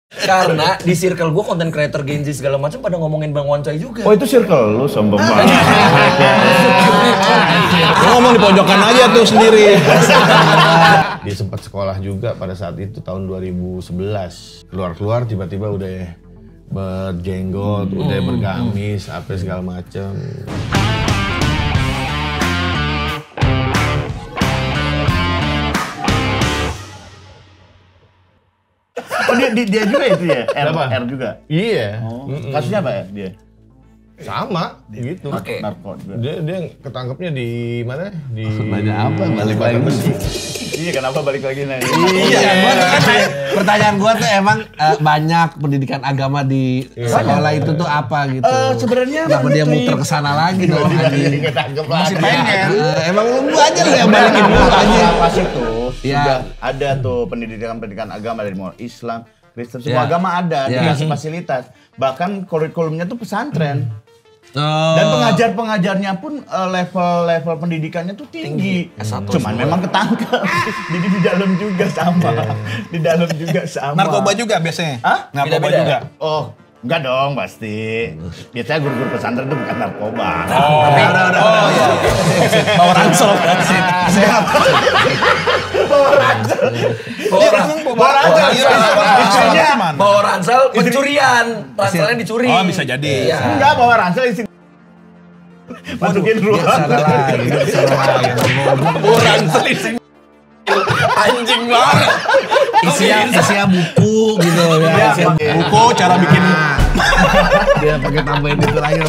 Karena di circle gue konten creator Gen Z segala macam pada ngomongin Bang Wan Choi juga. Oh itu circle lu sombong banget. Lu ngomong di pojokan aja tuh sendiri. Dia sempat sekolah juga pada saat itu tahun 2011. Keluar-keluar tiba-tiba udah berjenggot, udah bergamis, apa segala macam. Oh dia juga itu ya? R juga? Iya. Oh. Kasusnya apa ya dia? Sama gitu. Oke. Narko juga. Dia ketangkepnya di mana? Di Nanya apa? Balik lagi. Iya kenapa balik lagi nanya? Iya, gua tuh kan pertanyaan gua tuh emang banyak pendidikan agama di sekolah itu tuh apa gitu. Sebenarnya kenapa dia muter ke sana lagi dong anjing. ketangkep Masih lagi. pengen. Emang lu aja lu yang balikin dulu anjing. Pas itu Iya. sudah ada tuh pendidikan agama dari mulai Islam, Kristen, semua agama ada, dikasih fasilitas. Bahkan kurikulumnya tuh pesantren. Dan pengajar-pengajarnya pun level pendidikannya tuh tinggi. Cuman memang ketangkep. Jadi di dalam juga sama. Di dalam juga sama. Narkoba juga biasanya? Hah? Narkoba Beda-beda. juga? Oh, enggak dong pasti. Biasanya guru-guru pesantren itu bukan narkoba. Tapi udah. Oh iya. Bawa ransel. Siap. Bawa ransel pencurian. Ranselnya dicuri. Oh bisa jadi. Iya. Enggak bawa ransel isi. Masukin ruang. Salah lagi. Bawa ransel isi. Anjing banget. Isinya buku gitu ya. Buku cara bikin. Dia pakai tambahin itu lagi.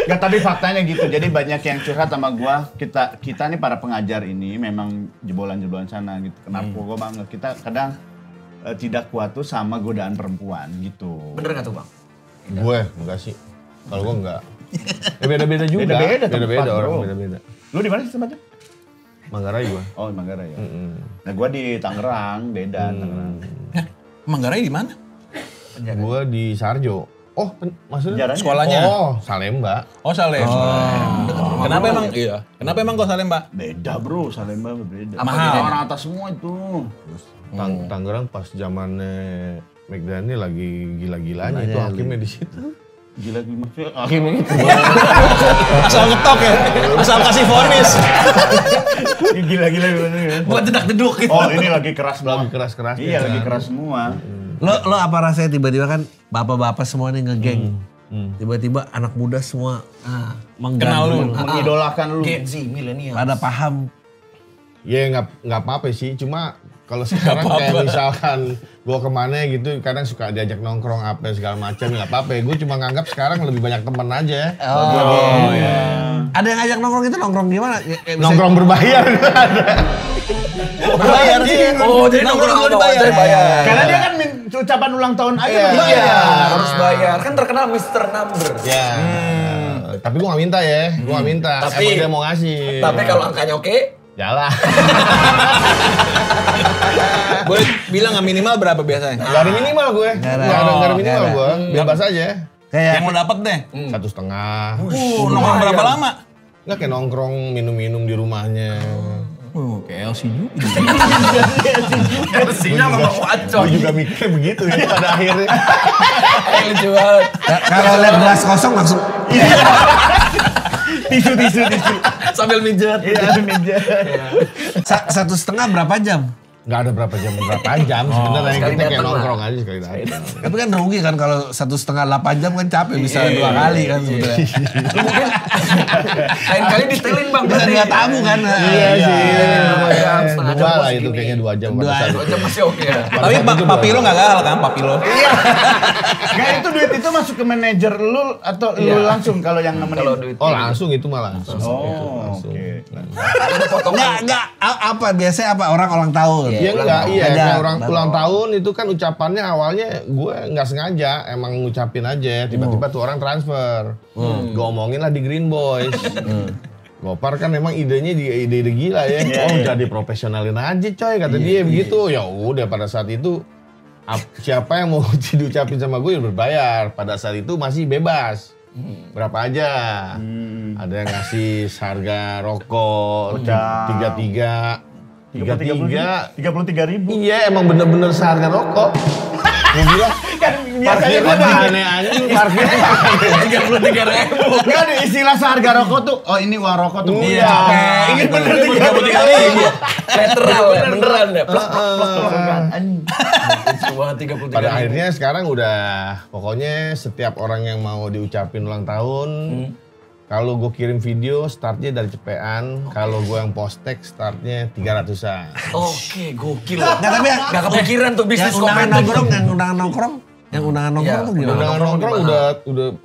Nggak, tapi faktanya gitu. Jadi banyak yang curhat sama gua. Kita nih para pengajar ini memang jebolan-jebolan sana gitu. Narkoba banget. Kita kadang tidak kuat tuh sama godaan perempuan gitu. Bener nggak tuh Bang? Gue enggak sih. Kalau gue enggak. Beda-beda juga. Beda-beda tempat, Beda-beda orang, bro. beda-beda. Lu di mana sih tempatnya? Manggarai gue. Oh, di Manggarai ya. Nah, gua di Tangerang, beda Tangerang. Manggarai di mana? Gue di Sarjo. Oh, maksudnya? Penjaranya? Sekolahnya? Oh, Salemba. Oh Salem. Kenapa emang? Iya. Kenapa emang kok Salemba? Beda, Bro. Salemba beda. Mahal. Orang atas semua itu. Tangerang pas zamannya McDaniel lagi gila-gilanya itu hakimnya di situ. Gila maksudnya hakimnya gitu. Asal ngetok ya. Asal kasih vonis. Gila-gila gimana ya? Buat dedak-deduk gitu. Oh, ini lagi keras Lagi banget. keras-keras. Iya, lagi keras semua. Lo apa rasanya tiba-tiba kan bapak-bapak semua nih ngegeng. Tiba-tiba anak muda semua Kenal lu, mengidolakan lu. Gen Z, milenial. pada paham. Ya nggak apa-apa sih, cuma kalau sekarang kayak misalkan gue kemana gitu, kadang suka diajak nongkrong apa segala macam, nggak apa-apa. Gue cuma nganggap sekarang lebih banyak temen aja. Oh iya. Ada yang ngajak nongkrong itu nongkrong gimana? Nongkrong berbayar. berbayar sih. Oh, jadi nongkrong dulu sama Wan Choi bayar. Karena dia kan ucapan ulang tahun aja Iya. Iya, harus bayar. Kan terkenal Mr. Number. Ya. Tapi gue nggak minta ya, gue nggak minta. Tapi- Emang dia mau ngasih. Tapi kalau angkanya oke, Jalan. Boleh bilang nggak minimal berapa biasanya? Gak ada minimal gue. Gak ada minimal nggak gue. Bebas aja. Yang lo dapet deh. 1,5. Nongkrong berapa lama? Nggak kayak nongkrong minum-minum di rumahnya. Kayak LC juga. kursinya sama Wan Gue Choi. juga mikir begitu ya pada akhirnya. Lucu banget. Kalau lihat gelas kosong langsung. tisu. Sambil mijet. Iya, meja. 1,5 berapa jam? Gak ada berapa jam sebenarnya sekali kita kayak datang lah. nongkrong aja sekali datang. Tapi kan rugi kan kalau 1,5 8 jam kan capek bisa 2 kali kan sebetulnya. Mungkin lain kali detailin Bang. Bisa 2 tamu kan. Iya sih. Berapa jam, setengah jam Dua lah segini. itu kayaknya 2 jam. pada Dua. saat itu. 2 jam masih oke ya. Tapi papilo nggak kalah kan papilo. Nggak, itu duit itu masuk ke manajer lu atau lu langsung kalau yang nemenin? Kalau duit. Oh langsung itu malah langsung. Oh, Langsung. oke. Ada potongan. Enggak apa biasanya apa orang ulang tahun. Iya enggak, iya Ada. kayak orang ulang tahun itu kan ucapannya awalnya gue nggak sengaja, emang ngucapin aja, tiba-tiba tuh orang transfer. Gue omongin lah di Green Boys. Gopar kan memang idenya ide gila ya. Oh jadi profesionalin aja coy kata dia begitu. Ya udah pada saat itu siapa yang mau diucapin sama gue ya berbayar. Pada saat itu masih bebas. Berapa aja. Ada yang ngasih harga rokok 33. 33.000. Iya emang bener-bener seharga rokok. Gue bilang Kan biasanya parkir aneh anjing parkir. 33.000. Enggak ada istilah seharga rokok tuh. Oh ini uang rokok tuh. Iya, Udah. capek. Ini bener 33.000. Literal ya, beneran ya. Plus Anjing. Cuma 33.000. Pada akhirnya sekarang udah pokoknya setiap orang yang mau diucapin ulang tahun kalau gue kirim video startnya dari cepean, kalau gue yang post teks startnya 300-an. Oke, gokil. Nggak, tapi ya, Nggak kepikiran tuh bisnis yang undangan komentar. nongkrong, yang undangan nongkrong tuh gimana? Undangan nongkrong gimana?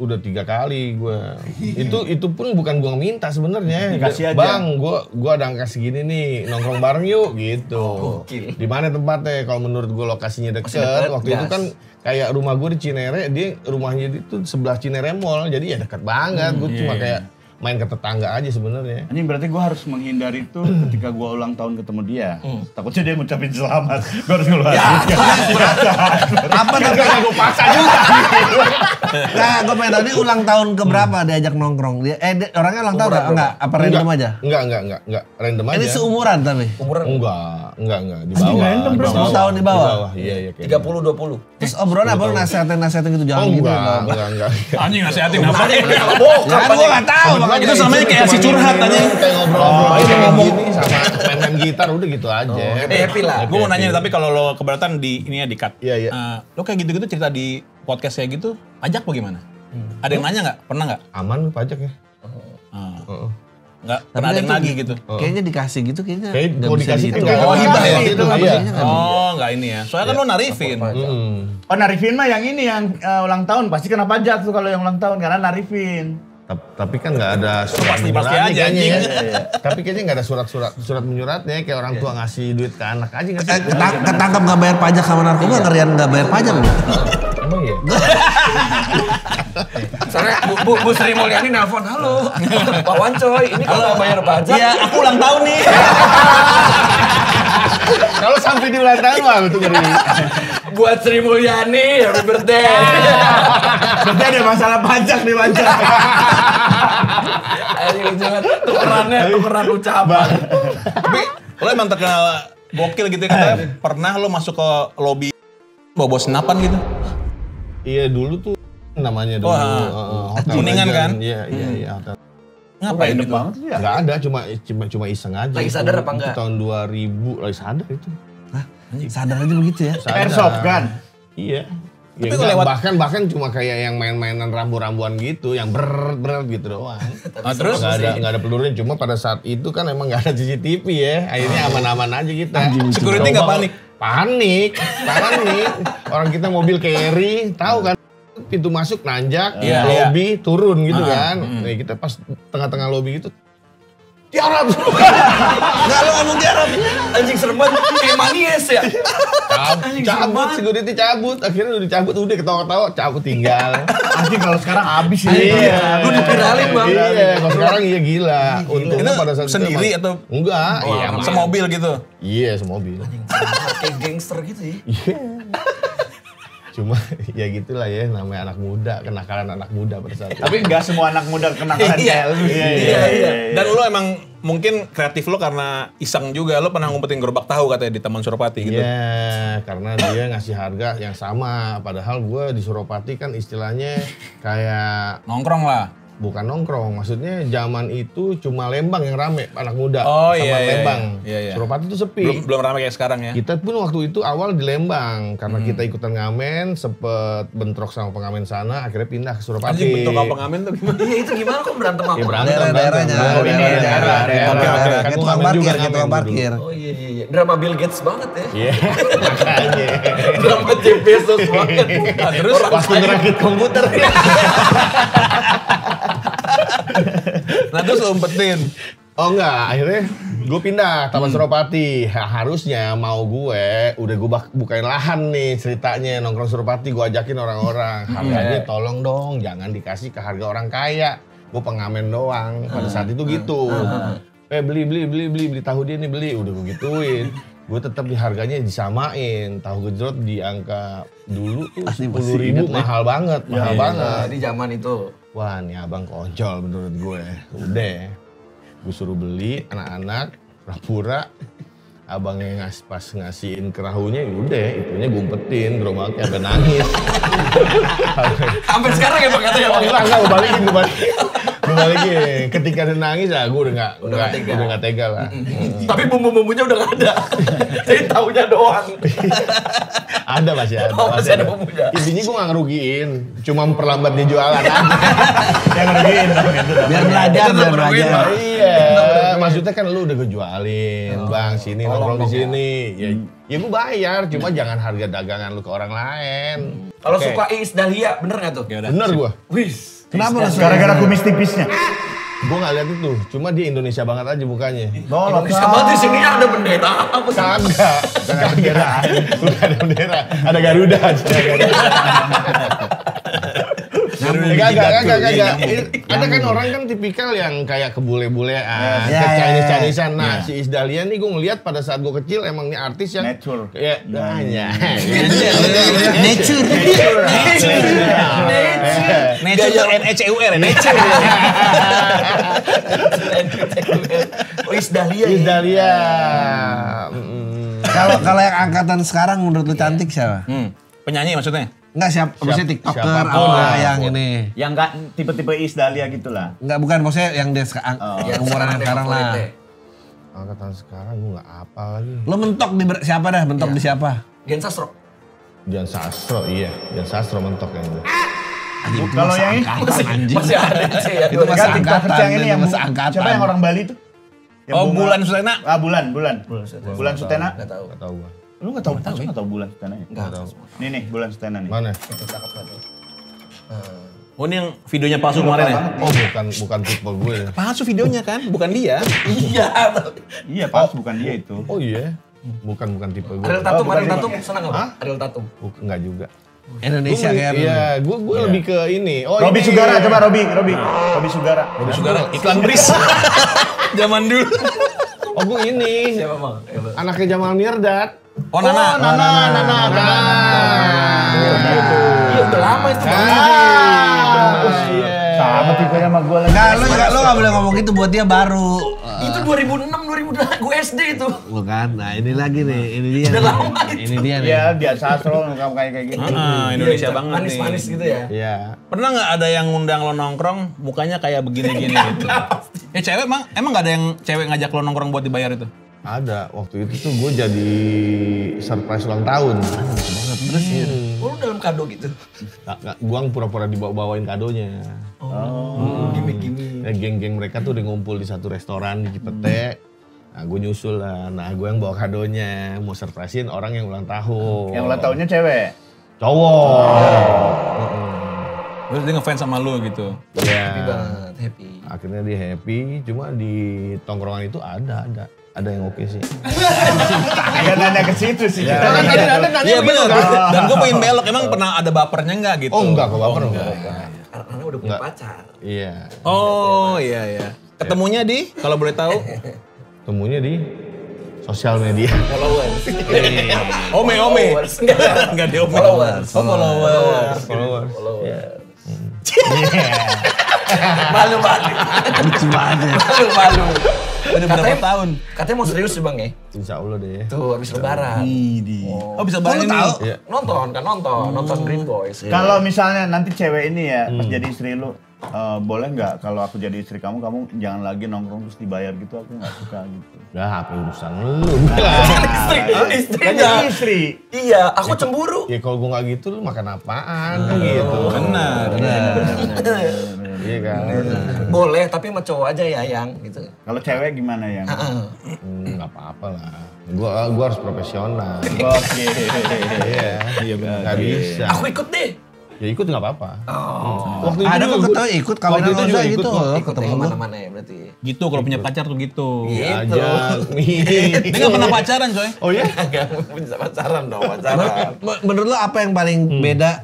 udah 3 kali gue. Itu pun bukan gue minta sebenarnya. Dikasih aja. Bang, gue ada angka segini nih, nongkrong bareng yuk gitu. Gokil. Di mana tempatnya? Kalau menurut gue lokasinya deket. deket, Waktu itu gas. kan kayak rumah gue di Cinere, dia rumahnya itu sebelah Cinere Mall, jadi ya dekat banget. Gue cuma kayak main ke tetangga aja sebenarnya. Anjing berarti gue harus menghindari itu ketika gue ulang tahun ketemu dia. Takutnya dia ngucapin selamat. Gue harus ngeluarin. Apa tapi Gue paksa juga. Nah, gue pengen tahu ini ulang tahun keberapa diajak nongkrong? Orangnya ulang tahun enggak? Apa random aja? Enggak, random aja. Ini seumuran tapi. Umuran Enggak, di bawah. random, bro. 10 tahun di bawah? Iya, kayak 30-20. Terus obrolan apa lu nasehatin gitu jangan gitu. enggak. Anjing nasihatin apa? Ya kan gua enggak tahu makanya Itu samanya kayak si curhat anjing. Kayak ngobrol-ngobrol ngomong gini sama main gitar udah gitu aja. Happy lah. Gue mau nanya tapi kalau lo keberatan di ini ya di cut. Iya. Lo kayak gitu-gitu cerita di podcast kayak gitu, pajak bagaimana? Ada yang nanya nggak? Pernah nggak? Aman pajak ya. Nggak pernah ada yang nagih gitu. Kayaknya dikasih gitu kayaknya. Kayak nggak kalau bisa dikasih dihitung. kan Oh, hibah ya? Itu Apa iya. sih? Oh, nggak ini ya. Soalnya kan lo narifin. Oh narifin mah yang ini yang ulang tahun pasti kena pajak tuh kalau yang ulang tahun karena narifin. Tapi kan nggak ada surat Pasti menyuratnya aja, kayaknya ya. anjing. Tapi kayaknya nggak ada surat menyuratnya kayak orang tua ngasih duit ke anak aja nggak sih? Ketangkap nggak bayar pajak sama narkoba ngerian nggak bayar pajak loh. Emang ya? Soalnya Bu Sri Mulyani nelpon, halo Pak Wancoy, ini kalau bayar pajak. Iya, aku ulang tahun nih. Kalau sampai di ulang tahun mah betul ngeri. Buat Sri Mulyani, happy birthday. Berarti ada masalah pajak nih pajak. Ayo jangan tukeran ucapan. Tapi lo emang terkenal gokil gitu ya katanya. Pernah lo masuk ke lobby bawa senapan gitu? Iya dulu tuh namanya dulu. Hotel Kuningan Legend. kan? Iya hotel. Ngapain Enak itu? banget sih ya. Enggak ada, cuma iseng aja. Lagi itu. sadar apa enggak? Itu tahun 2000 lagi sadar itu. Hah? Sadar aja begitu ya? Sadar. Airsoft kan. Iya. Tapi Ya, kalau enggak, lewat- bahkan cuma kayak yang main-mainan rambu-rambuan gitu, yang berat gitu doang. Terus? Nggak ada pelurunya, cuma pada saat itu kan emang nggak ada CCTV ya, akhirnya aman-aman aja kita. Security nggak panik? Panik. Orang kita mobil carry, tahu kan? Pintu masuk nanjak, Iya, lobby turun gitu kan. Nah, kita pas tengah-tengah lobby itu tiarap. Enggak lo ngomong tiarap. Anjing serem banget, kayak manies ya. Cabut, security cabut. Akhirnya udah dicabut, udah ketawa-ketawa, cabut tinggal. Anjing kalau sekarang habis ya. Lu dipiralin bang. Iya, kalau sekarang iya gila. Untungnya Itu pada saat sendiri itu atau? enggak? Iya, Semobil gitu? iya semobil. Kayak gangster gitu ya. Iya. Cuma ya gitulah ya, namanya anak muda, kenakalan anak muda pada saat itu. Tapi nggak semua anak muda kenakalan kayak lu. Iya. Dan lo emang mungkin kreatif lo karena iseng juga. Lo pernah ngumpetin gerobak tahu katanya di Taman Suropati gitu. Iya, karena dia ngasih harga yang sama. Padahal gue di Suropati kan istilahnya kayak Nongkrong lah. bukan nongkrong, maksudnya zaman itu cuma Lembang yang rame, anak muda Oh, sama iya, iya, Lembang. iya, iya. Suropati itu sepi. Belum ramai kayak sekarang ya. Kita pun waktu itu awal di Lembang karena kita ikutan ngamen, sempet bentrok sama pengamen sana, akhirnya pindah ke Suropati. Anjing bentuk apa pengamen tuh gimana? Iya itu gimana kok berantem apa? Ya berantem, Daerah-daerahnya. Oh, ini daerah. Oke. Kan Kayak gua tukang ngamen parkir, juga kayak ngamen tukang dulu. parkir. Oh iya. Drama Bill Gates banget ya. Iya, makanya. Drama Jeff Bezos banget. Terus Waktu ngerakit komputer. nah terus lo umpetin. Oh enggak, akhirnya gue pindah Taman Suropati. Harusnya mau gue, udah gue bukain lahan nih ceritanya nongkrong Suropati. Gue ajakin orang-orang, harganya tolong dong, jangan dikasih ke harga orang kaya. Gue pengamen doang. Pada saat itu gitu. Beli tahu dia nih beli, udah gue gituin. Gue tetap di harganya disamain. Tahu gejrot di angka dulu tuh 10.000 mahal banget, mahal banget. Di zaman itu. Wah, nih abang konyol menurut gue. Udah, gue suruh beli anak-anak, pura-pura. abangnya pas ngasihin kerahunya, udah itunya gue umpetin gerobaknya sampai nangis. Sampai sekarang ya Bang katanya. Enggak, gue balikin. Ketika dia nangis, ya gue udah nggak tega lah. Tapi bumbu-bumbunya udah nggak ada. Jadi taunya doang. Ada masih ada. Oh, masih ada bumbunya. Intinya gue nggak ngerugiin, cuma memperlambat dia jualan aja. Yang ngerugiin dong itu. Biar belajar. Iya, maksudnya kan lu udah gue jualin, Bang, sini nongkrong di sini. Ya gue bayar, cuma jangan harga dagangan lu ke orang lain. Kalau suka Iis Dahlia, bener nggak tuh? Bener gue. Wis. Kenapa lu suka? Gara-gara kumis tipisnya. Gue nggak lihat itu, cuma dia Indonesia banget aja mukanya. Indonesia banget di sini ada bendera apa sih? Kagak. Udah ada bendera, ada Garuda aja. Kagak. Ada kan orang kan tipikal yang kayak kebule-bulean, ke-Chinese-Chinesean. Nah, si Iis Dahlia nih gue ngeliat pada saat gue kecil emang nih artis yang Nature. ya, hanya. Nature. Nature NECUR. Nature. Iis Dahlia. Iis Dahlia. Kalau yang angkatan sekarang menurut lu cantik siapa? Penyanyi maksudnya? Enggak siapa, maksudnya TikToker siapapun. apa yang ini. Yang nggak tipe-tipe Iis Dahlia gitu lah. Enggak, bukan maksudnya yang dia yang umuran yang sekarang lah. Angkatan sekarang gue nggak apa lagi. Lo mentok di siapa dah? Mentok di siapa? Gen Sastro. Dian Sastro, iya. Dian Sastro mentok kayaknya. Kalau yang ini Masih ada sih ya. Itu masa kan TikToker angkatan, yang ini yang masa angkatan. siapa yang orang Bali tuh? Yang Oh, bunga. Bulan Sutena. Ah, Bulan Sutena. Nggak tahu. Nggak tahu gue. Lu nggak tahu Bulan Sutena ya? Nggak tahu. Nih Bulan Sutena nih. Mana? Oh ini yang videonya palsu kemarin ya? Oh bukan tipe gue. Palsu videonya kan, bukan dia. Iya. Iya pas bukan dia itu. Oh iya. Bukan tipe gue. Ariel Tatum, bukan Ariel dia. Tatum senang nggak? Ariel Tatum. Enggak juga. Indonesia kayak Iya, gue lebih ke ini. Oh, Robi ini. Sugara, coba Robi Sugara. Saudara, iklan Bris. Zaman dulu. Oh, gue ini. Siapa Bang? Anaknya Jamal Mirdad. Oh, Nana. Iya udah lama itu. Sama tipenya sama gue lagi. Enggak, lo enggak boleh ngomong gitu, buat dia baru. Itu 2006, 2008 gue SD itu. Bukan. Nah, ini lagi nih. Ini dia. Udah nih. lama itu. Ini dia nih. Iya, biasa Sastro kamu kayak gitu. Indonesia banget nih. Manis-manis gitu ya. Iya. Pernah nggak ada yang ngundang lo nongkrong, mukanya kayak begini-gini gitu? Ya cewek emang nggak ada yang cewek ngajak lo nongkrong buat dibayar itu? Ada. Waktu itu tuh gue jadi surprise ulang tahun. Terus ya. Lu dalam kado gitu. Gue pura-pura dibawain kadonya. Gimik-gimik. Nah, geng-geng mereka tuh udah ngumpul di satu restoran di Cipete. Nah, gue nyusul lah. Nah, gue yang bawa kadonya. Mau surprisein orang yang ulang tahun. Yang ulang tahunnya cewek. Cowok. Terus dia ngefans sama lo gitu? Iya. Banget, happy. Akhirnya dia happy. Cuma di tongkrongan itu ada yang oke sih. Enggak nanya ke situ sih. Iya benar. Dan gue pengen belok, emang pernah ada bapernya nggak gitu? Oh enggak, kok baper enggak. Karena udah punya pacar. Iya. Oh iya. Ketemunya di, kalau boleh tahu? Temunya di sosial media. Followers. Ome. Enggak di Ome. Followers. Oh followers. Followers. Malu. Lucu banget. Malu. Udah berapa tahun? Katanya mau serius sih Bang ya. Insya Allah deh. Tuh habis lebaran. Oh bisa banget nih. Iya. Nonton Green Boys. Kalau misalnya nanti cewek ini ya pas jadi istri lu, boleh nggak kalau aku jadi istri kamu jangan lagi nongkrong terus dibayar gitu, aku nggak suka gitu. Dah, apa urusan lu? Istrinya. Kan istri. Iya, aku cemburu. Ya kalau gua nggak gitu, lu makan apaan? Gitu. Benar. Iya kan? Boleh, tapi sama cowok aja ya yang gitu. Kalau cewek gimana ya? Nggak apa-apa lah. Gua harus profesional. Oke. Iya benar. Nggak bisa. Aku ikut deh. Ya ikut nggak apa-apa. Waktu Ada kok gua- ketemu ikut kawan waktu itu juga gitu. ikut kok. Ikut deh kemana-mana ya berarti. Gitu kalau punya pacar tuh gitu. Iya Gitu. aja. Dia nggak pernah pacaran coy. Oh iya? Agak bisa pacaran dong, pacaran. Menurut lo apa yang paling beda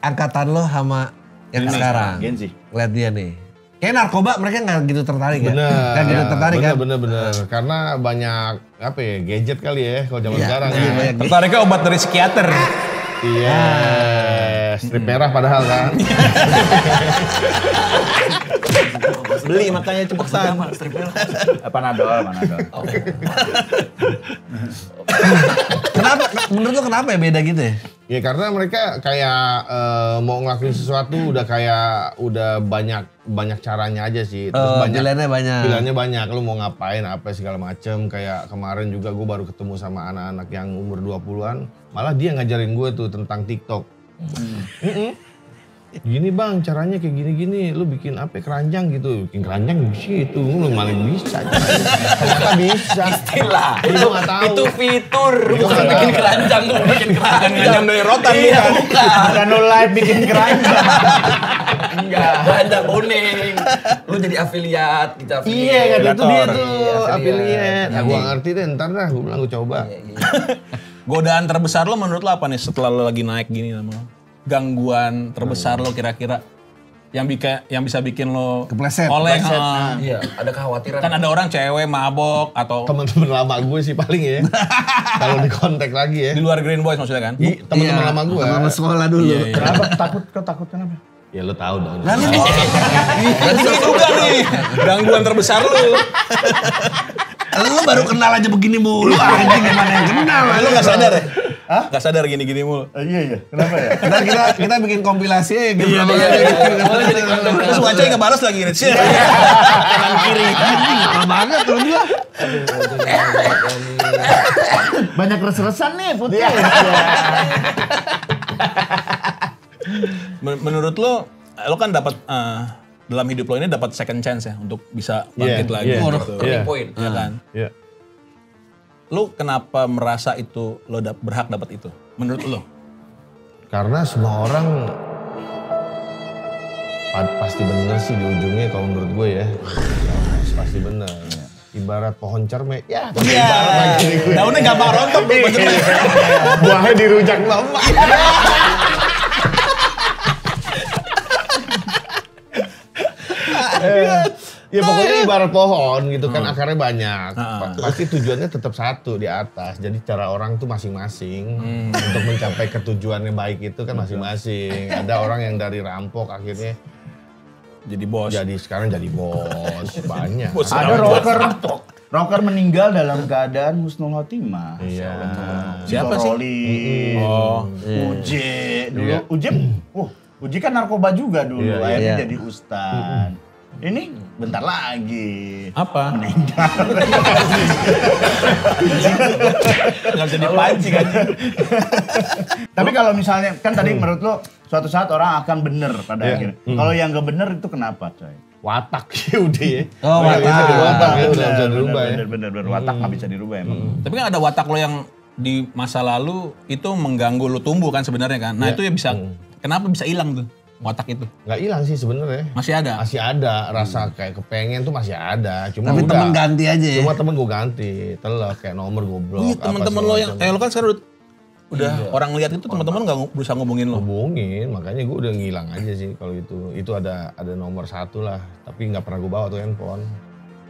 angkatan lo sama yang sekarang? Gen Z. Lihat dia nih. Kayak narkoba mereka nggak gitu tertarik ya? Bener. Nggak gitu tertarik kan? Bener. Karena banyak apa ya gadget kali ya kalau zaman sekarang. Iya, Ya. banyak. Tertariknya obat dari psikiater. Iya. Strip merah padahal kan. Beli makanya cepetan. Panadol. Kenapa? Menurut lo kenapa ya beda gitu ya? Ya karena mereka kayak mau ngelakuin sesuatu udah banyak caranya aja sih. Terus pilihannya banyak. Lu mau ngapain apa segala macem. Kayak kemarin juga gue baru ketemu sama anak-anak yang umur 20-an. Malah dia ngajarin gue tuh tentang TikTok. Gini bang, caranya kayak gini-gini. Lu bikin apa keranjang gitu. Bikin keranjang bisa itu. Lu malah bisa. Ternyata bisa. Istilah. Itu nggak tahu. Itu fitur. Bukan bikin keranjang. Bikin keranjang dari rotan iya, bukan. Bukan lu live bikin keranjang. Enggak. Keranjang kuning. Lu jadi afiliat. Gitu, Iya kan itu dia tuh. Iya, Afiliat. Nah, gua ngerti deh ntar dah. Gua bilang gua coba. Godaan terbesar lo menurut lo apa nih setelah lo lagi naik gini sama lo? Gangguan terbesar lo kira-kira yang bisa bikin lo Kepleset. oleh Iya, ada kekhawatiran. kan ada orang cewek mabok atau Teman-teman lama gue sih paling ya. Kalau di kontak lagi ya. di luar Green Boys maksudnya kan? Teman-teman lama gue. Teman sekolah dulu. Kenapa takut kenapa? Ya lu tahu dong. Lalu nih, Ini juga nih gangguan terbesar lo. lu baru kenal aja begini mulu. Anjing gimana yang kenal? Lo nggak sadar ya? Nggak sadar gini-gini mulu. Iya. Kenapa ya? Ntar kita bikin kompilasi ya gitu. Terus wajahnya nggak balas lagi nih. Kanan kiri. Anjing lama banget kalau dia. Banyak res-resan nih putih. Menurut lo kan dapat dalam hidup lo ini dapat second chance ya untuk bisa bangkit lagi. Gitu. Turning point. Ya kan? Iya. Lo kenapa merasa itu lo berhak dapat itu? Menurut lo? Karena semua orang pasti bener sih di ujungnya kalau menurut gue ya. Pasti bener. Ibarat pohon cermek. Ya, ibarat lagi gue. Daunnya gampang rontok tuh. Buahnya dirujak lemak. Ya pokoknya ibarat pohon gitu kan akarnya banyak. Pasti tujuannya tetap satu di atas. Jadi cara orang tuh masing-masing untuk mencapai ketujuannya baik itu kan masing-masing. Ada orang yang dari rampok akhirnya Jadi bos. sekarang jadi bos. Banyak. Bos. Ada rocker meninggal dalam keadaan husnul khotimah. Iya. Siapa sih? Rolling, Uje dulu. Iya. Uje kan narkoba juga dulu. Iya, Akhirnya iya. jadi ustad. Ini bentar lagi. Apa? Meninggal. Nggak bisa dipancing kan? Tapi kalau misalnya, kan tadi menurut lo suatu saat orang akan bener pada Iya. akhirnya. Kalau yang gak bener itu kenapa coy? Watak ya udah ya. Oh, Nggak bisa watak. dirubah ya, udah bisa dirubah ya. Bener. Watak gak bisa dirubah emang. Tapi kan ada watak lo yang di masa lalu itu mengganggu lo tumbuh kan sebenarnya kan. Nah itu ya bisa, kenapa bisa hilang tuh watak itu? Nggak hilang sih sebenarnya. Masih ada? Masih ada rasa kayak kepengen tuh masih ada. Cuma Tapi udah. temen ganti aja ya. Cuma temen gue ganti, telak kayak nomor gue blok. Iya teman-teman lo yang, lo kan sekarang udah orang lihat itu teman-teman nggak berusaha ngubungin lo. hubungin, makanya gue udah ngilang aja sih kalau itu. Itu ada nomor 1 lah, tapi nggak pernah gue bawa tuh handphone.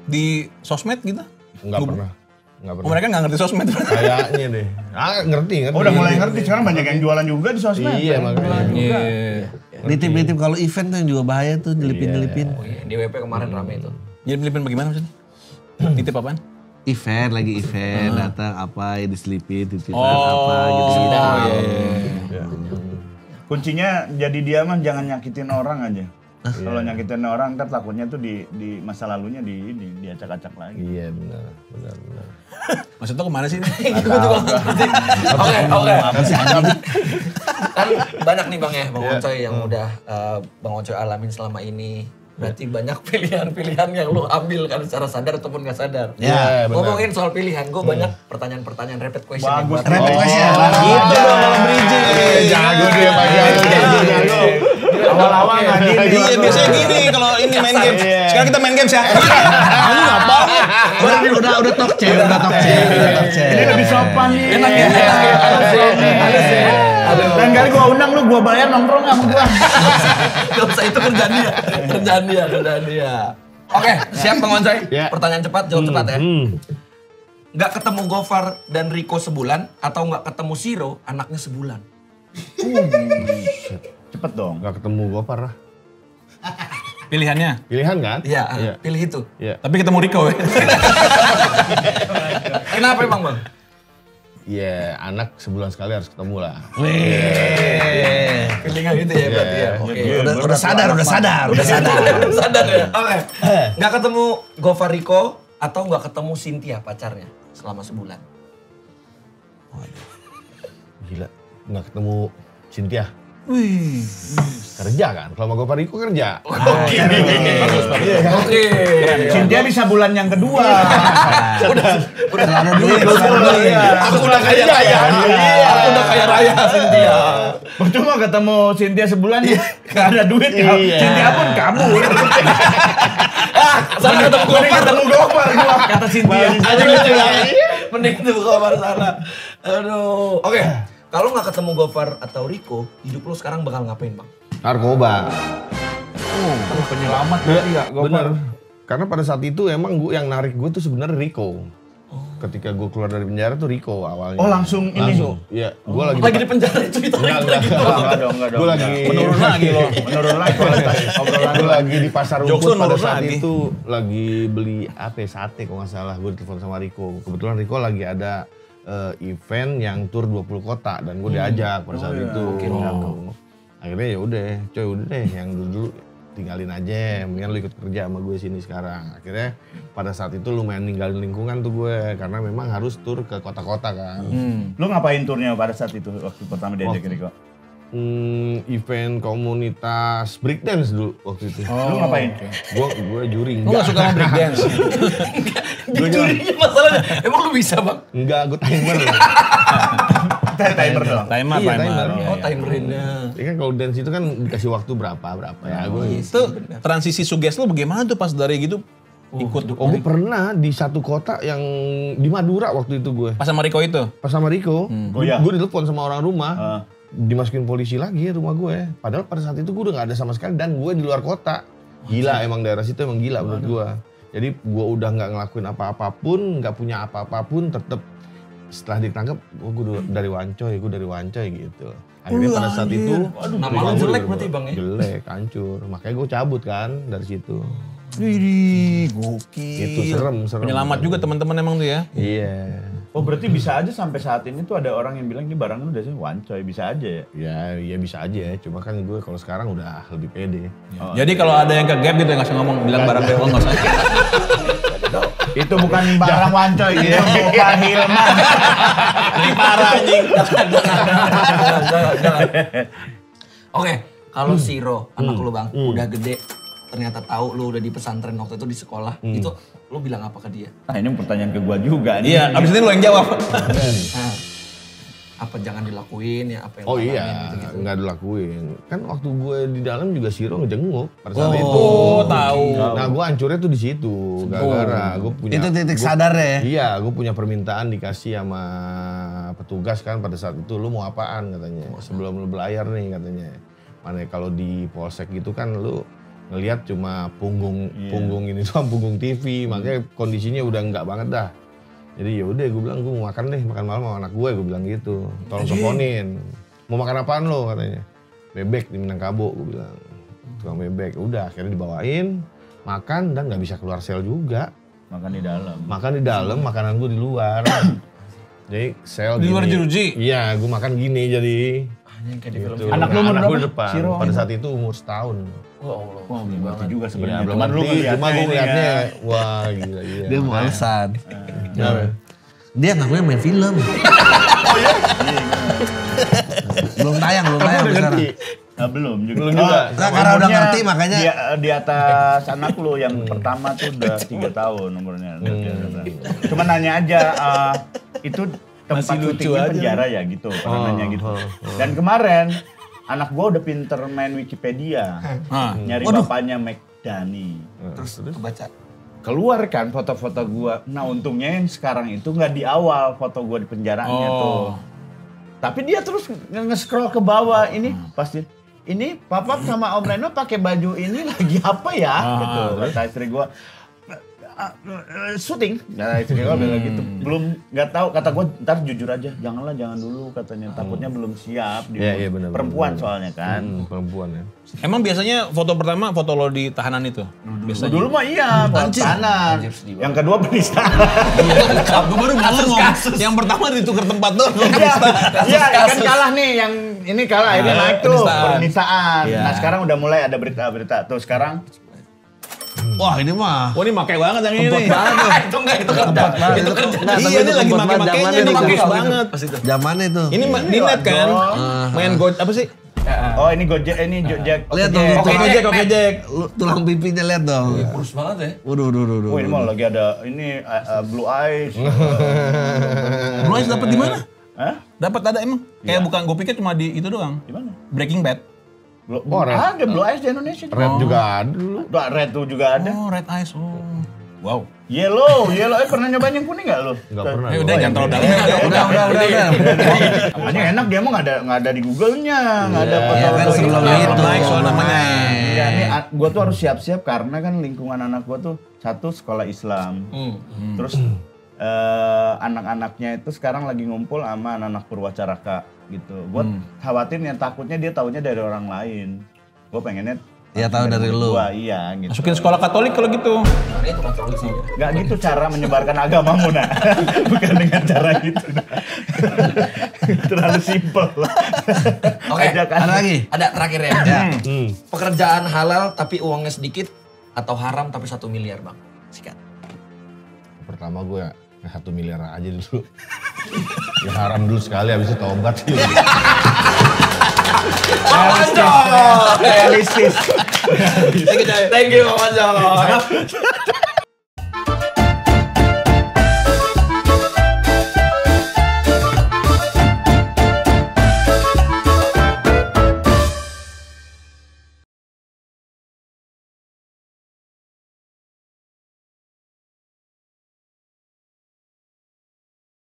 Di sosmed gitu? Nggak pernah. Nggak pernah. Oh, mereka nggak ngerti sosmed. Kayaknya deh. Ngerti. Oh, udah mulai ngerti, sekarang banyak yang jualan juga di sosmed. Iya makanya. Iya. Nitip-nitip kalau event tuh yang juga bahaya tuh, nyelipin-nyelipin. Oh iya, di WP kemarin rame itu. Jadi Filipin bagaimana maksudnya? Titip apaan? Event, lagi event, datang apa, ya diselipin, titipan Oh, apa, gitu-gitu. iya. Kuncinya jadi dia mah jangan nyakitin orang aja. Kalau nyakitin orang ntar takutnya tuh di masa lalunya diacak-acak lagi. Iya benar. Maksud lo kemana sih? Oke. Kan banyak nih Bang ya, Bang Oncoy yang udah Bang Oncoy alamin selama ini. Berarti banyak pilihan-pilihan yang lu ambil kan secara sadar ataupun nggak sadar. Ya, benar. Ngomongin soal pilihan, gue banyak pertanyaan-pertanyaan rapid question yang buat Rapid question. Gitu dong, bridging. Jago dia Pak jago. Awal-awal nggak gini. Iya biasanya gini kalau ini main games. Sekarang kita main games ya. Kamu ngapain? Udah talk cek, Ini lebih sopan nih. Enak ya. Halus ya. Dan kali gua undang lu, gua bayar nongkrong sama gua. Gak usah, itu kerjaan dia. Oke, siap Bang Oncoy? Ya. Pertanyaan cepat, jawab cepat ya. Nggak ketemu Gofar dan Rico sebulan atau nggak ketemu Siro anaknya sebulan? Cepet dong. Gak ketemu gue parah. Pilihannya? Pilihan kan? Iya, pilih itu. Iya. Tapi ketemu Rico ya? Kenapa emang Bang? Iya, anak sebulan sekali harus ketemu lah. Pilihnya gitu ya berarti ya. Oke. Udah sadar. Sadar ya. Oke. Nggak ketemu Gofar Rico atau nggak ketemu Cynthia pacarnya selama sebulan? Gila, nggak ketemu Cynthia. Kerja kan? Kalau sama Gofar Rico kerja. Oke. Cynthia bisa bulan yang kedua. Selama duit. Aku udah kaya raya. Aku udah kaya raya Cynthia. Percuma ketemu Cynthia sebulan nggak ada duit ya. Cynthia pun kabur. Sana ketemu Gofar gua. Kata Cynthia. Mending tuh Gofar sana. Aduh. Oke. Kalau nggak ketemu Gofar atau Rico, hidup lu sekarang bakal ngapain Bang? Narkoba. Penyelamat berarti ya. Bener. Karena pada saat itu emang yang narik gue tuh sebenarnya Rico. Ketika gue keluar dari penjara tuh Rico awalnya. Oh langsung ini. Iya, gue lagi Lagi di penjara itu ditarik lagi. Enggak dong. Gue lagi Menurun lagi loh. Menurun lagi kualitas obrolan. gue lagi di pasar Jokes rumput lu pada menurun saat lagi. itu lagi beli sate kalau nggak salah. Gue telepon sama Rico. Kebetulan Rico lagi ada event yang tur 20 kota dan gue diajak pada saat itu. Akhirnya ya udah, udah deh yang dulu tinggalin aja, mendingan lu ikut kerja sama gue sini sekarang. Akhirnya pada saat itu lumayan ninggalin lingkungan tuh gue karena memang harus tur ke kota-kota kan. Lu ngapain turnya pada saat itu waktu pertama diajak Rico? Event komunitas breakdance dulu waktu itu. Lu ngapain? Gue juri. Lu gak suka sama breakdance? Jurinya masalahnya, emang lu bisa Bang? Enggak, gue timer. Timer dong. Timer. Iya, timer. Oh timerinnya. Ya kan kalau dance itu kan dikasih waktu berapa ya. Gue Itu transisi suges lu bagaimana tuh pas dari gitu ikut? gue pernah di satu kota yang di Madura waktu itu gue. Pas sama Rico itu? Pas sama Rico, Goyah. gue ditelepon sama orang rumah. Dimasukin polisi lagi rumah gue. Padahal pada saat itu gue udah gak ada sama sekali dan gue di luar kota. Gila emang daerah situ emang gila menurut gue. Jadi gue udah gak ngelakuin apa-apapun, gak punya apa-apapun, tetep setelah ditangkap, gue dari Wancoy gitu. Akhirnya pada saat itu, nama lu jelek berarti Bang ya? jelek, hancur. Makanya gue cabut kan dari situ. Wih, gokil. Itu serem. Penyelamat juga teman-teman emang tuh ya. Iya. Oh berarti bisa aja sampai saat ini tuh ada orang yang bilang ini barang lu udah sih Wancoy, bisa aja ya? Ya bisa aja ya. Cuma kan gue kalau sekarang udah lebih pede. Jadi kalau ada yang ke gap gitu nggak usah ngomong bilang barang dewa nggak usah. Itu bukan barang Wancoy, itu Pak Hilman. Ini parah anjing. Jangan. Oke, kalau Siro, anak lu Bang, udah gede, ternyata tahu lu udah di pesantren waktu itu di sekolah, itu lu bilang apa ke dia? Nah ini pertanyaan ke gua juga nih. Iya, abis ini lu yang jawab. Nah, apa jangan dilakuin ya, apa yang Oh lu iya, alamin gitu-gitu. nggak dilakuin. Kan waktu gue di dalam juga Siro ngejenguk pada saat itu. Oh, tahu. Nah gue hancurnya tuh di situ, gara-gara gue punya. Itu titik sadarnya ya? Iya, gue punya permintaan dikasih sama petugas kan pada saat itu, lu mau apaan katanya, sebelum lu belayar nih katanya. Mana kalau di polsek gitu kan lu ngelihat cuma punggung ini doang, punggung TV, makanya kondisinya udah enggak banget dah. Jadi ya udah gue bilang gue mau makan malam sama anak gue bilang gitu. Tolong teleponin. Mau makan apaan lo katanya. Bebek di Minangkabau gue bilang. Tukang bebek. Udah akhirnya dibawain, makan dan nggak bisa keluar sel juga. Makan di dalam. Makan di dalam, makanan gue di luar. Jadi sel Di luar gini. jeruji? Iya, gue makan gini jadi. Anjing kayak di film. Gitu. Anak lu umur Anak gue berapa? depan. Siro? Pada saat itu umur setahun. Oh Allah. Wah banget juga Iya, sebenarnya. belum Cuman lu ngerti. Cuma gue ini ngeliatnya, ya. wah gila. Dia mau alasan. Kenapa? Dia ngakunya main film. Belum tayang Udah sekarang. ngerti. Nah, belum juga. Belum juga. Nah, karena udah Umurnya ngerti makanya. di atas anak lu yang pertama tuh udah 3 tahun umurnya. Cuma nanya aja itu tempat Masih lucu syutingnya aja. penjara ya gitu, pernah nanya gitu. Dan kemarin anak gua udah pinter main Wikipedia. Nyari bapaknya McDani. Terus kebaca. Keluar kan foto-foto gua. Nah untungnya yang sekarang itu nggak di awal foto gua di penjaranya tuh. Tapi dia terus nge-scroll ke bawah ini pasti ini papa sama Om Reno pakai baju ini lagi apa ya? Gitu. Kata istri gua, syuting. Nah, itu dia bilang gitu. Belum nggak tahu, kata gue ntar jujur aja, jangan dulu katanya. Takutnya belum siap. Iya benar. Perempuan soalnya kan. Perempuan ya. Emang biasanya foto pertama foto lo di tahanan itu? Biasanya. Dulu mah iya, kanan. Yang kedua penistaan. Gue baru mau ngomong. Yang pertama ditukar tempat tuh. Iya, kan kalah nih, yang ini kalah, akhirnya naik tuh penistaan. Iya. Nah sekarang udah mulai ada berita-berita tuh sekarang. Wah ini mah. Oh ini pakai banget yang ini. Itu enggak, itu kerja. Itu kerja. Iya ini lagi pakai-pakainya nih, bagus banget. Zamannya itu. Ini di net kan? Main apa sih? Oh ini Gojek, ini Gojek. Lihat dong, oke Jack. Tulang pipinya lihat dong. Kurus banget ya. Waduh. Oh ini mau lagi ada ini Blue Eyes. Blue Eyes dapat di mana? Hah? Dapat ada emang? Kayak bukan, gue pikir cuma di itu doang. Di mana? Breaking Bad. Ada Blue Eyes di Indonesia. Red juga ada dulu. Red tuh juga ada. Oh, Red Eyes. Oh. Wow. Yellow. Pernah nyobain yang kuning nggak lo? Enggak pernah. Udah jangan terlalu dalam. Ini enak, dia mah nggak ada di Google-nya, nggak ada Iya kan sebelum itu. Naik soal namanya. Iya, nih gue tuh harus siap-siap karena kan lingkungan anak gue tuh satu sekolah Islam, terus anak-anaknya itu sekarang lagi ngumpul sama anak-anak Purwacaraka gitu. Gue khawatirnya, takutnya dia taunya dari orang lain. Gue pengennya Ya tahu dari lu. Iya gitu. Masukin sekolah Katolik kalau gitu. Karena itu Katolik sih. Gak gitu cara menyebarkan agamamu, nah. Bukan dengan cara gitu. Nah. Terlalu simpel. Oke, ada lagi? Ada terakhir ya. Pekerjaan halal tapi uangnya sedikit atau haram tapi 1 miliar, Bang? Sikat. Pertama gue 1 miliar aja dulu. Ya haram dulu sekali, habis itu tobat sih. Realistis. Thank you, Bang Anjo.